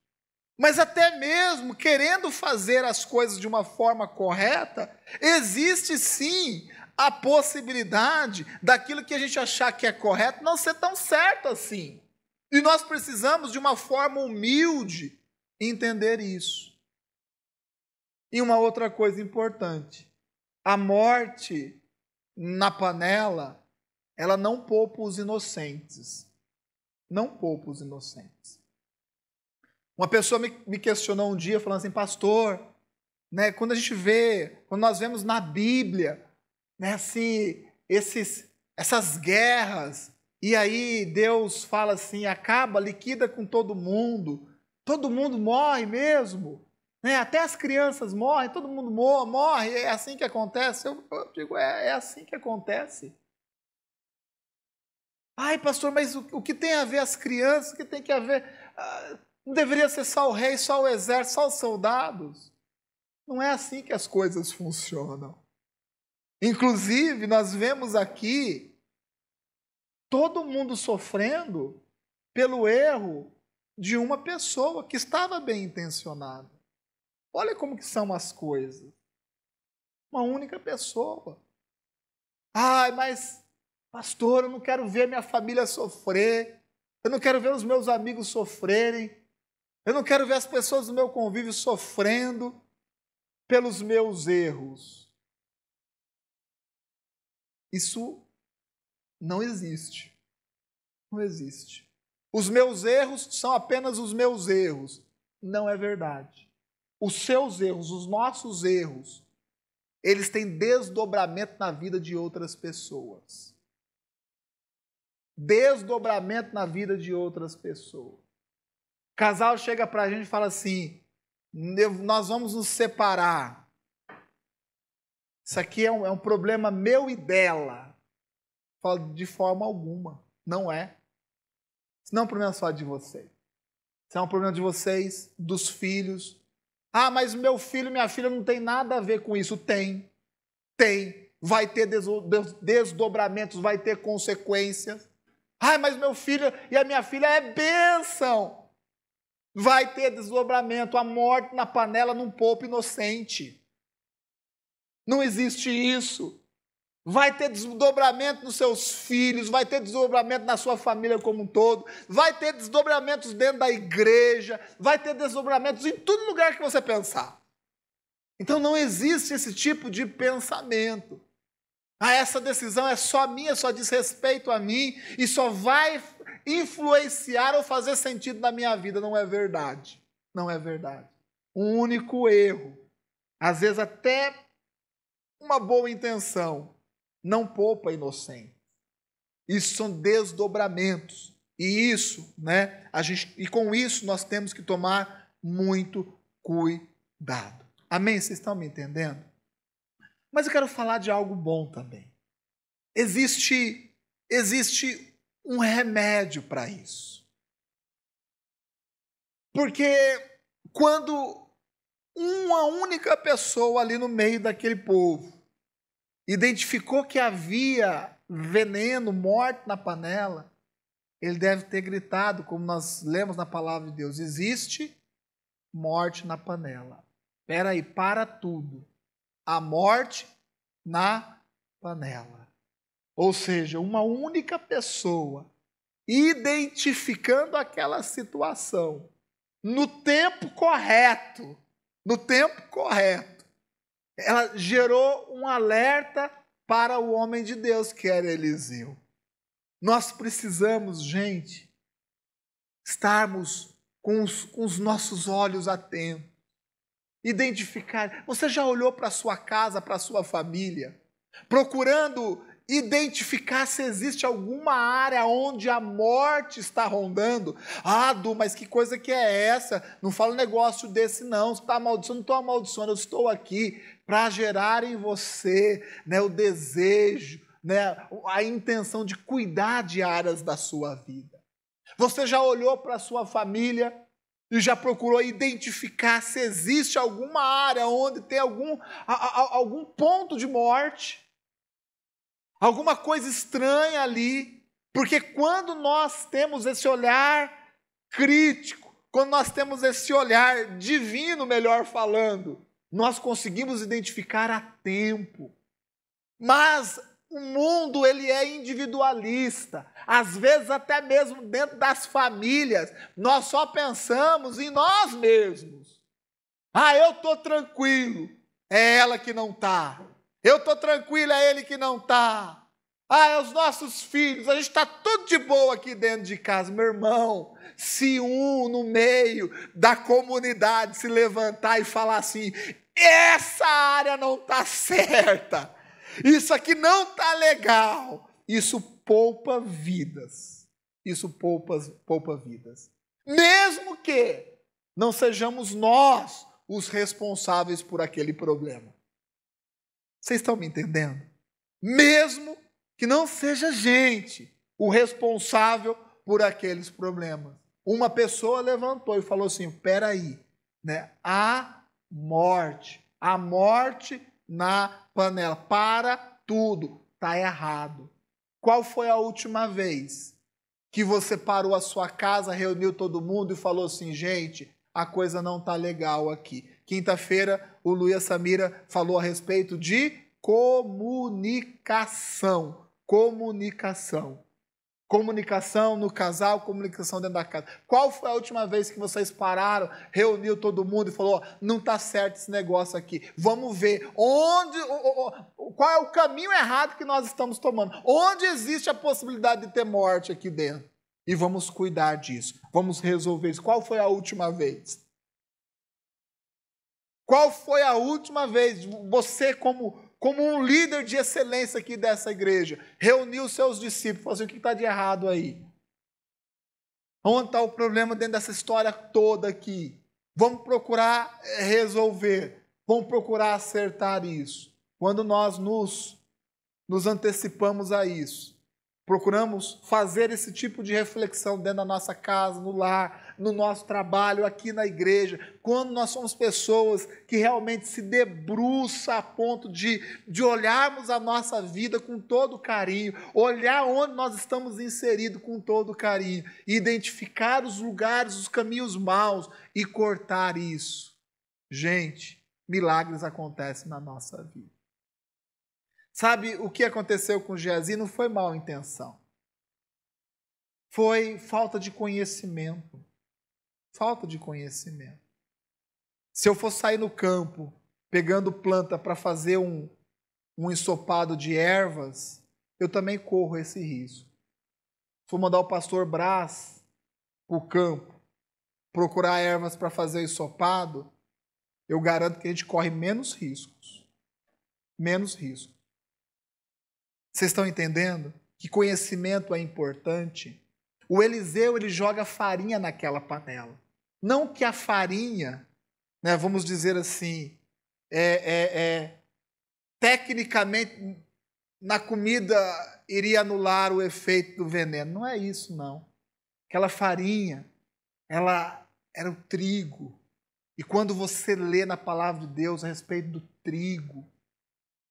Mas até mesmo querendo fazer as coisas de uma forma correta, existe sim a possibilidade daquilo que a gente achar que é correto não ser tão certo assim. E nós precisamos de uma forma humilde entender isso. E uma outra coisa importante, a morte na panela, ela não poupa os inocentes. Não poupa os inocentes. Uma pessoa me questionou um dia, falando assim, pastor, né, quando nós vemos na Bíblia, né, assim, essas guerras, e aí Deus fala assim, acaba, liquida com todo mundo morre mesmo, né, até as crianças morrem, todo mundo morre, é assim que acontece? Eu digo, é assim que acontece. Ai, pastor, mas o que tem a ver as crianças, o que tem a ver... Não deveria ser só o rei, só o exército, só os soldados. Não é assim que as coisas funcionam. Inclusive, nós vemos aqui todo mundo sofrendo pelo erro de uma pessoa que estava bem intencionada. Olha como que são as coisas. Uma única pessoa. Ai, mas, pastor, eu não quero ver minha família sofrer. Eu não quero ver os meus amigos sofrerem. Eu não quero ver as pessoas do meu convívio sofrendo pelos meus erros. Isso não existe. Não existe. Os meus erros são apenas os meus erros. Não é verdade. Os seus erros, os nossos erros, eles têm desdobramento na vida de outras pessoas. Desdobramento na vida de outras pessoas. O casal chega para a gente e fala assim, nós vamos nos separar. Isso aqui é um problema meu e dela. Falo, de forma alguma, não é. Isso não é um problema só de vocês. Isso é um problema de vocês, dos filhos. Ah, mas meu filho e minha filha não tem nada a ver com isso. Tem. Vai ter desdobramentos, vai ter consequências. Ah, mas meu filho e a minha filha é bênção. Vai ter desdobramento, a morte na panela não poupa inocente. Não existe isso. Vai ter desdobramento nos seus filhos, vai ter desdobramento na sua família como um todo, vai ter desdobramentos dentro da igreja, vai ter desdobramentos em todo lugar que você pensar. Então não existe esse tipo de pensamento. Ah, essa decisão é só minha, só diz respeito a mim e só vai influenciar ou fazer sentido na minha vida. Não é verdade. Não é verdade. Um único erro, às vezes até uma boa intenção, não poupa inocente. Isso são desdobramentos. E isso, né? E com isso nós temos que tomar muito cuidado. Amém? Vocês estão me entendendo? Mas eu quero falar de algo bom também. Existe um remédio para isso. Porque quando uma única pessoa ali no meio daquele povo identificou que havia veneno, morte na panela, ele deve ter gritado, como nós lemos na palavra de Deus, existe morte na panela. Espera aí, para tudo. A morte na panela. Ou seja, uma única pessoa identificando aquela situação no tempo correto, ela gerou um alerta para o homem de Deus, que era Eliseu. Nós precisamos, gente, estarmos com os nossos olhos atentos. Identificar. Você já olhou para a sua casa, para a sua família? procurando identificar se existe alguma área onde a morte está rondando. Ah, Du, mas que coisa que é essa? Não fala um negócio desse não, você está amaldiçoando, não estou amaldiçoando, eu estou aqui para gerar em você, né, o desejo, né, a intenção de cuidar de áreas da sua vida. Você já olhou para a sua família e já procurou identificar se existe alguma área onde tem algum ponto de morte? Alguma coisa estranha ali, porque quando nós temos esse olhar crítico, quando nós temos esse olhar divino, melhor falando, nós conseguimos identificar a tempo. Mas o mundo, ele é individualista. Às vezes, até mesmo dentro das famílias, nós só pensamos em nós mesmos. Ah, eu estou tranquilo, é ela que não está. Eu estou tranquilo, é ele que não está. Ah, é os nossos filhos, a gente está tudo de boa aqui dentro de casa. Meu irmão, se um no meio da comunidade se levantar e falar assim, essa área não está certa, isso aqui não está legal, isso poupa vidas. Isso poupa vidas. Mesmo que não sejamos nós os responsáveis por aquele problema. Vocês estão me entendendo? Mesmo que não seja gente o responsável por aqueles problemas. Uma pessoa levantou e falou assim, peraí, né? A morte na panela, para tudo, está errado. Qual foi a última vez que você parou a sua casa, reuniu todo mundo e falou assim, gente, a coisa não está legal aqui. Quinta-feira, o Lu e a Samira falou a respeito de comunicação. Comunicação no casal, comunicação dentro da casa. Qual foi a última vez que vocês pararam, reuniu todo mundo e falou, não está certo esse negócio aqui. Vamos ver qual é o caminho errado que nós estamos tomando. Onde existe a possibilidade de ter morte aqui dentro. E vamos cuidar disso. Vamos resolver isso. Qual foi a última vez? Qual foi a última vez você, como um líder de excelência aqui dessa igreja, reuniu os seus discípulos, falou assim, o que está de errado aí? Onde está o problema dentro dessa história toda aqui? Vamos procurar resolver, vamos procurar acertar isso. Quando nós nos antecipamos a isso, procuramos fazer esse tipo de reflexão dentro da nossa casa, no lar, no nosso trabalho, aqui na igreja, quando nós somos pessoas que realmente se debruçam a ponto de olharmos a nossa vida com todo carinho, olhar onde nós estamos inseridos com todo carinho, identificar os lugares, os caminhos maus e cortar isso. Gente, milagres acontecem na nossa vida. Sabe o que aconteceu com Geazi? Não foi mal intenção. Foi falta de conhecimento. Falta de conhecimento. Se eu for sair no campo, pegando planta para fazer um ensopado de ervas, eu também corro esse risco. Se for mandar o pastor Brás para o campo, procurar ervas para fazer ensopado, eu garanto que a gente corre menos riscos. Menos riscos. Vocês estão entendendo que conhecimento é importante? O Eliseu, ele joga farinha naquela panela. Não que a farinha, né, vamos dizer assim, tecnicamente na comida iria anular o efeito do veneno. Não é isso, não. Aquela farinha, ela era o trigo. E quando você lê na palavra de Deus a respeito do trigo,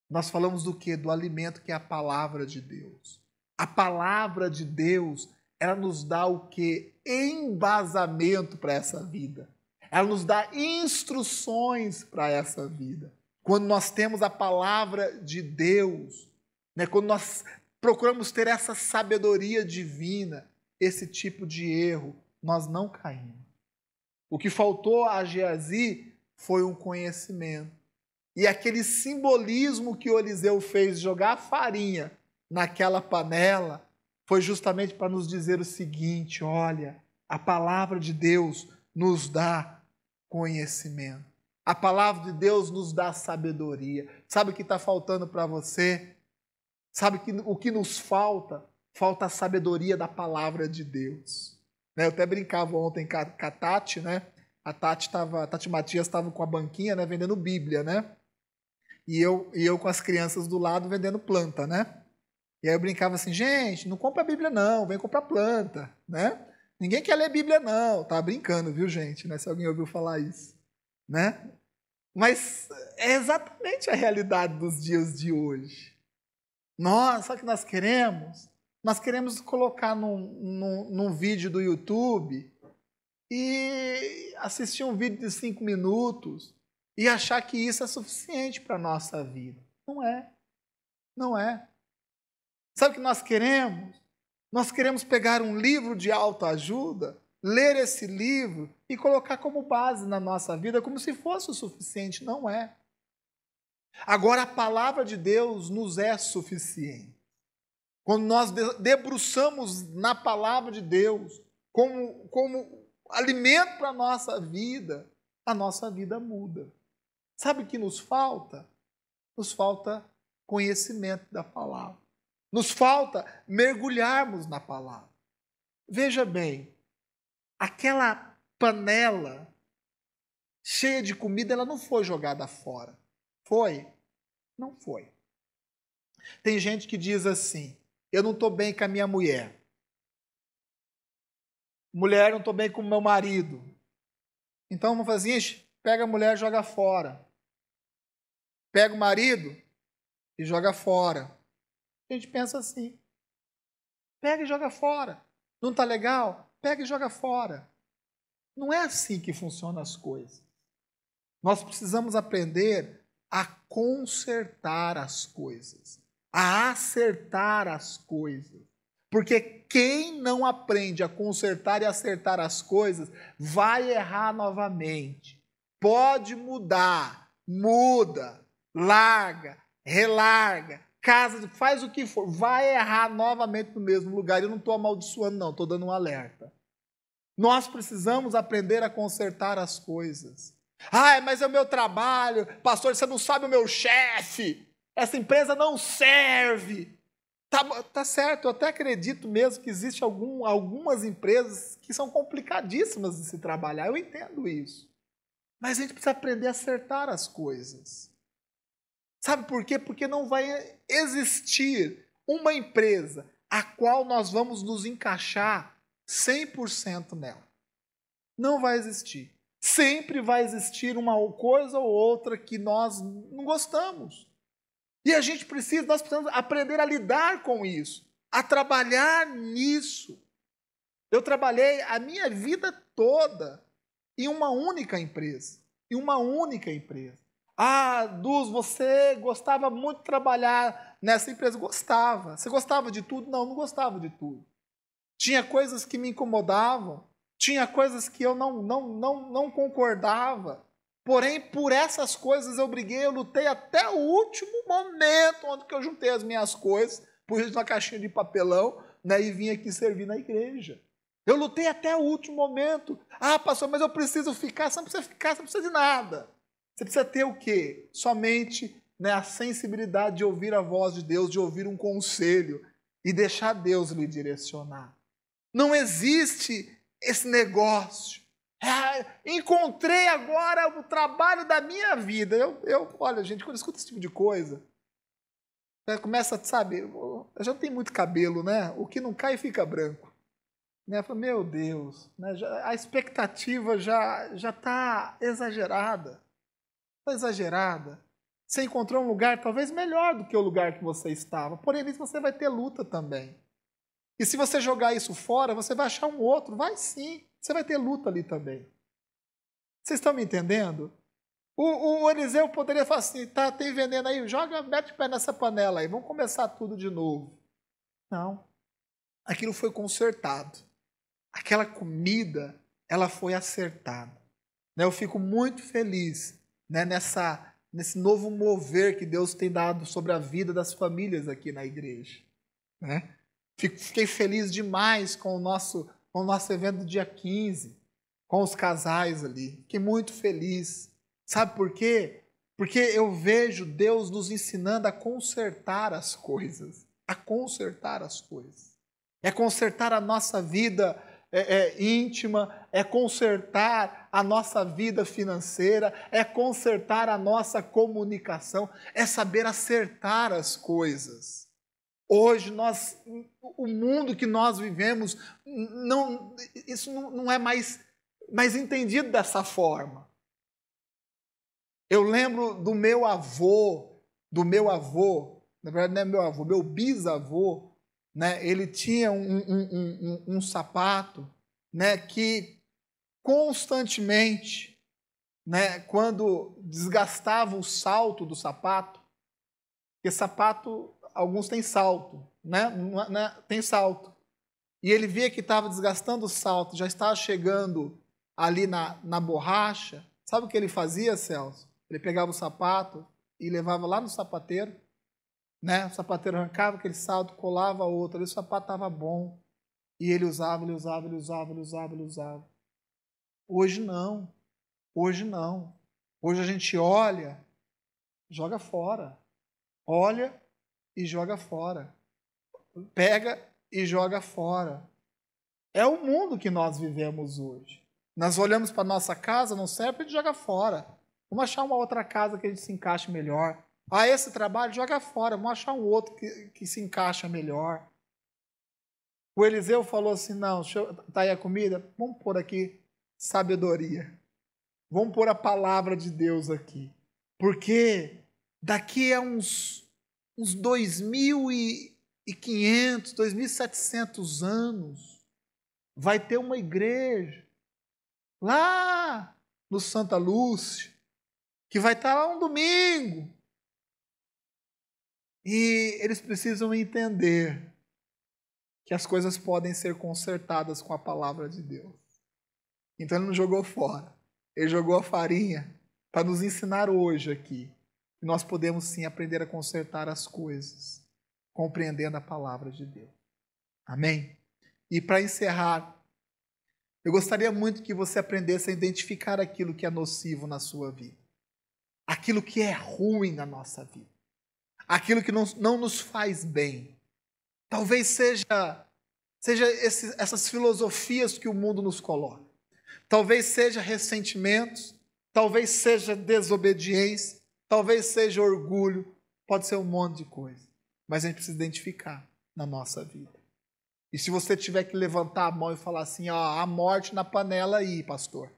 nós falamos do quê? Do alimento que é a palavra de Deus. A palavra de Deus, ela nos dá o quê? Embasamento para essa vida. Ela nos dá instruções para essa vida. Quando nós temos a palavra de Deus, né? Quando nós procuramos ter essa sabedoria divina, esse tipo de erro, nós não caímos. O que faltou a Geazi foi um conhecimento. E aquele simbolismo que o Eliseu fez, jogar farinha naquela panela, foi justamente para nos dizer o seguinte, olha, a palavra de Deus nos dá conhecimento. A palavra de Deus nos dá sabedoria. Sabe o que está faltando para você? Sabe que o que nos falta? Falta a sabedoria da palavra de Deus. Eu até brincava ontem com a Tati, né? A Tati Matias estava com a banquinha, né, vendendo Bíblia, né? E eu com as crianças do lado vendendo planta, né? E aí eu brincava assim, gente, não compra Bíblia não, vem comprar planta, né? Ninguém quer ler Bíblia não. Tava brincando, viu, gente? Né? Se alguém ouviu falar isso, né? Mas é exatamente a realidade dos dias de hoje. Sabe o que nós queremos? Nós queremos colocar num vídeo do YouTube e assistir um vídeo de 5 minutos e achar que isso é suficiente para a nossa vida. Não é. Não é. Sabe o que nós queremos? Nós queremos pegar um livro de autoajuda, ler esse livro e colocar como base na nossa vida como se fosse o suficiente. Não é. Agora, a palavra de Deus nos é suficiente. Quando nós debruçamos na palavra de Deus como alimento para a nossa vida muda. Sabe o que nos falta? Nos falta conhecimento da palavra. Nos falta mergulharmos na palavra. Veja bem, aquela panela cheia de comida, ela não foi jogada fora. Foi? Não foi. Tem gente que diz assim, eu não estou bem com a minha mulher. Mulher, não estou bem com o meu marido. Então vamos fazer assim, pega a mulher e joga fora. Pega o marido e joga fora. A gente pensa assim, pega e joga fora. Não está legal? Pega e joga fora. Não é assim que funcionam as coisas. Nós precisamos aprender a consertar as coisas, a acertar as coisas. Porque quem não aprende a consertar e acertar as coisas, vai errar novamente. Pode mudar, muda, larga, relarga, casa, faz o que for, vai errar novamente no mesmo lugar. Eu não estou amaldiçoando, não, estou dando um alerta. Nós precisamos aprender a consertar as coisas. Mas é o meu trabalho, pastor, você não sabe o meu chefe, essa empresa não serve. Tá certo, eu até acredito mesmo que existem algumas empresas que são complicadíssimas de se trabalhar, eu entendo isso. Mas a gente precisa aprender a acertar as coisas. Sabe por quê? Porque não vai existir uma empresa a qual nós vamos nos encaixar 100% nela. Não vai existir. Sempre vai existir uma coisa ou outra que nós não gostamos. E nós precisamos aprender a lidar com isso, a trabalhar nisso. Eu trabalhei a minha vida toda em uma única empresa. Duz, você gostava muito de trabalhar nessa empresa? Gostava. Você gostava de tudo? Não gostava de tudo. Tinha coisas que me incomodavam, tinha coisas que eu não concordava. Porém, por essas coisas eu briguei, eu lutei até o último momento, onde que eu juntei as minhas coisas, pus na caixinha de papelão, né, e vim aqui servir na igreja. Eu lutei até o último momento. Pastor, mas eu preciso ficar. Você não precisa ficar, você não precisa de nada. Você precisa ter o quê? Somente, né, a sensibilidade de ouvir a voz de Deus, de ouvir um conselho e deixar Deus lhe direcionar. Não existe esse negócio. Encontrei agora o trabalho da minha vida. Olha, gente, quando eu escuto esse tipo de coisa, começa, sabe, eu já tenho muito cabelo, né? O que não cai fica branco. Né? Eu falo, meu Deus, né? A expectativa já está exagerada. Está exagerada. Você encontrou um lugar talvez melhor do que o lugar que você estava. Porém, nisso você vai ter luta também. E se você jogar isso fora, você vai achar um outro. Vai sim. Você vai ter luta ali também. Vocês estão me entendendo? O Eliseu poderia falar assim, tem veneno aí, mete o pé nessa panela aí, vamos começar tudo de novo. Não. Aquilo foi consertado. Aquela comida, ela foi acertada. Eu fico muito feliz, né, nesse novo mover que Deus tem dado sobre a vida das famílias aqui na igreja. Né? Fiquei feliz demais com o nosso evento do dia 15, com os casais ali. Fiquei muito feliz. Sabe por quê? Porque eu vejo Deus nos ensinando a consertar as coisas. a consertar as coisas. É consertar a nossa vida íntima, é consertar a nossa vida financeira, é consertar a nossa comunicação, é saber acertar as coisas. Hoje, o mundo que nós vivemos, isso não é mais entendido dessa forma. Eu lembro do meu avô, na verdade não é meu avô, meu bisavô, né? Ele tinha um sapato, né, que constantemente, né, quando desgastava o salto do sapato, porque sapato, alguns têm salto, né? Tem salto. E ele via que estava desgastando o salto, já estava chegando ali na borracha. Sabe o que ele fazia, Celso? Ele pegava o sapato e levava lá no sapateiro, né? O sapateiro arrancava aquele salto, colava outro, ali o sapato estava bom. E ele usava. Hoje não. Hoje a gente olha, joga fora. Olha e joga fora. Pega e joga fora. É o mundo que nós vivemos hoje. Nós olhamos para a nossa casa, não serve, a gente joga fora. Vamos achar uma outra casa que a gente se encaixe melhor. Esse trabalho, joga fora. Vamos achar um outro que se encaixa melhor. O Eliseu falou assim, não, está aí a comida? Vamos pôr aqui sabedoria. Vamos pôr a palavra de Deus aqui. Porque daqui a uns 2.500, 2.700 anos, vai ter uma igreja lá no Santa Lúcia, que vai estar lá um domingo. E eles precisam entender que as coisas podem ser consertadas com a palavra de Deus. Então ele não jogou fora. Ele jogou a farinha para nos ensinar hoje aqui. Que nós podemos sim aprender a consertar as coisas, compreendendo a palavra de Deus. Amém? E para encerrar, eu gostaria muito que você aprendesse a identificar aquilo que é nocivo na sua vida. Aquilo que é ruim na nossa vida. Aquilo que não nos faz bem. Talvez seja essas filosofias que o mundo nos coloca. Talvez seja ressentimentos, talvez seja desobediência, talvez seja orgulho, pode ser um monte de coisa. Mas a gente precisa identificar na nossa vida. E se você tiver que levantar a mão e falar assim, a morte na panela aí, pastor.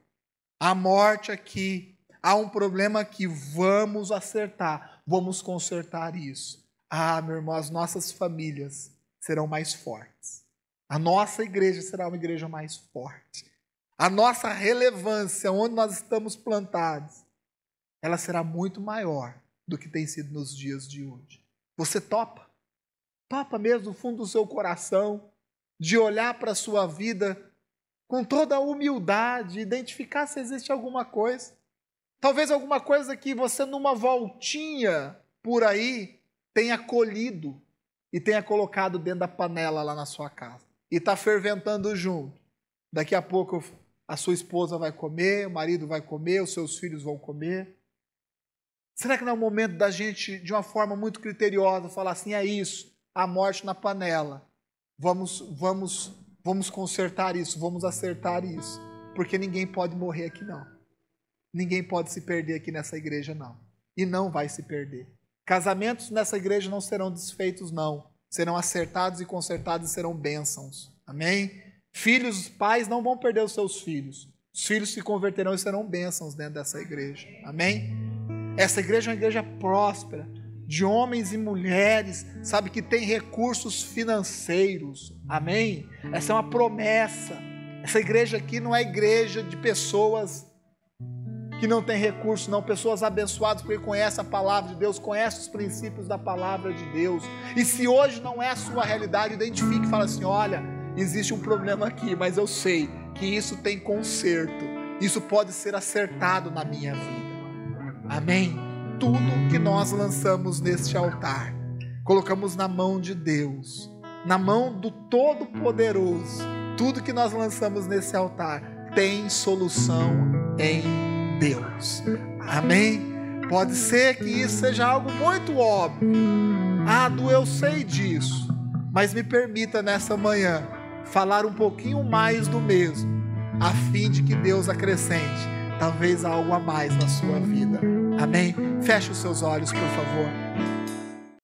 A morte aqui, há um problema aqui, vamos acertar, vamos consertar isso. Meu irmão, as nossas famílias serão mais fortes. A nossa igreja será uma igreja mais forte. A nossa relevância, onde nós estamos plantados, ela será muito maior do que tem sido nos dias de hoje. Você topa? Topa mesmo do fundo do seu coração, de olhar para a sua vida com toda a humildade, identificar se existe alguma coisa. Talvez alguma coisa que você, numa voltinha por aí, tenha colhido e tenha colocado dentro da panela lá na sua casa. E está ferventando junto. Daqui a pouco a sua esposa vai comer, o marido vai comer, os seus filhos vão comer. Será que não é o momento da gente, de uma forma muito criteriosa, falar assim, é isso, a morte na panela. Vamos consertar isso, vamos acertar isso. Porque ninguém pode morrer aqui, não. Ninguém pode se perder aqui nessa igreja, não. E não vai se perder. Casamentos nessa igreja não serão desfeitos, não. Serão acertados e consertados e serão bênçãos. Amém? Filhos, pais não vão perder os seus filhos. Os filhos se converterão e serão bênçãos dentro dessa igreja. Amém? Essa igreja é uma igreja próspera, de homens e mulheres, sabe, que tem recursos financeiros. Amém? Essa é uma promessa. Essa igreja aqui não é igreja de pessoas que não têm recursos, não. Pessoas abençoadas porque conhecem a palavra de Deus, conhecem os princípios da palavra de Deus. E se hoje não é a sua realidade, identifique e fala assim, olha, existe um problema aqui, mas eu sei que isso tem conserto. Isso pode ser acertado na minha vida. Amém? Tudo que nós lançamos neste altar, colocamos na mão de Deus, na mão do Todo-Poderoso. Tudo que nós lançamos nesse altar tem solução em Deus. Amém? Pode ser que isso seja algo muito óbvio. Ado, eu sei disso, mas me permita nessa manhã falar um pouquinho mais do mesmo, a fim de que Deus acrescente talvez algo a mais na sua vida. Amém? Feche os seus olhos, por favor.